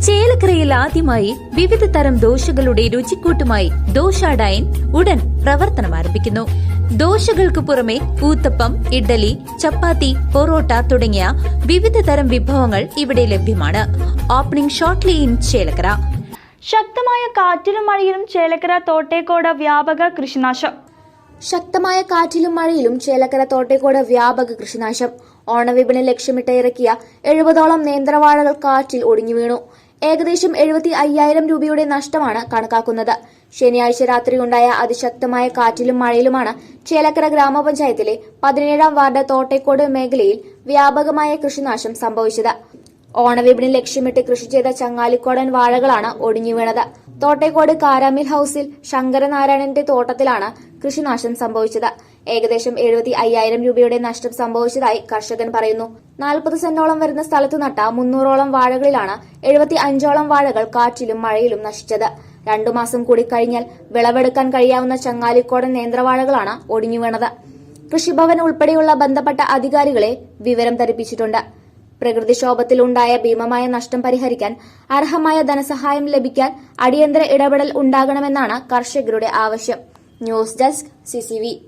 ചേലക്കരയിൽ ആദ്യമായി വിവിധ തരം ദോശകളുടെ രുചിക്കൂട്ടുമായി ദോശ ഡൈൻ ഉടൻ പ്രവർത്തനം ആരംഭിക്കുന്നു. ദോശകൾക്ക് പുറമെ ഊത്തപ്പം, ഇഡ്ഡലി, ചപ്പാത്തി, പൊറോട്ട തുടങ്ങിയ വിവിധ തരം വിഭവങ്ങൾ ഇവിടെ ലഭ്യമാണ്. Opening shortly in Chelakkara. ശക്തമായ കാറ്റിലും മഴയിലും ചേലക്കര തോട്ടേക്കോട് വ്യാപക കൃഷിനാശം. ശക്തമായ കാറ്റിലും മഴയിലും ചേലക്കര തോട്ടേക്കോട് വ്യാപക കൃഷിനാശം. ഓണവിപണി ലക്ഷ്യമിട്ട് ഇറക്കിയ 70ഓളം നേന്ത്രവാഴകൾ കാറ്റിൽ ഒടിഞ്ഞു വീണു. ഏകദേശം 75,000 രൂപയുടെ നഷ്ടമാണ് കണക്കാക്കുന്നത്. ശനിയാഴ്ച രാത്രിയുണ്ടായ അതിശക്തമായ കാറ്റിലും മഴയിലുമാണ് ചേലക്കര ഗ്രാമപഞ്ചായത്തിലെ 17ാം വാർഡ് തോട്ടേക്കോട് മേഖലയിൽ വ്യാപകമായ കൃഷിനാശം സംഭവിച്ചത്. ഓണവിപണി ലക്ഷ്യമിട്ട് കൃഷി ചെയ്ത ചങ്ങാലിക്കോടൻ വാഴകളാണ് ഒടിഞ്ഞു വീണത്. തോട്ടേക്കോട് കാരാമിൽ ഹൌസിൽ ശങ്കരനാരായണന്റെ തോട്ടത്തിലാണ് കൃഷിനാശം സംഭവിച്ചത്. ഏകദേശം 75,000 രൂപയുടെ നഷ്ടം സംഭവിച്ചതായി കർഷകൻ പറയുന്നു. 40 സെന്റോളം വരുന്ന സ്ഥലത്ത് നട്ട 300ഓളം വാഴകളിലാണ് 75ഓളം വാഴകൾ കാറ്റിലും മഴയിലും നശിച്ചത്. 2 മാസം കൂടി കഴിഞ്ഞാൽ വിളവെടുക്കാൻ കഴിയാവുന്ന ചങ്ങാലിക്കോടൻ നേന്ത്രവാഴകളാണ് ഒടിഞ്ഞു വീണത്. കൃഷിഭവൻ ഉൾപ്പെടെയുള്ള ബന്ധപ്പെട്ട അധികാരികളെ വിവരം ധരിപ്പിച്ചിട്ടുണ്ട്. പ്രകൃതിക്ഷോഭത്തിലുണ്ടായ ഭീമമായ നഷ്ടം പരിഹരിക്കാൻ അർഹമായ ധനസഹായം ലഭിക്കാൻ അടിയന്തര ഇടപെടൽ ഉണ്ടാകണമെന്നാണ് കർഷകരുടെ ആവശ്യം. News desk CCV.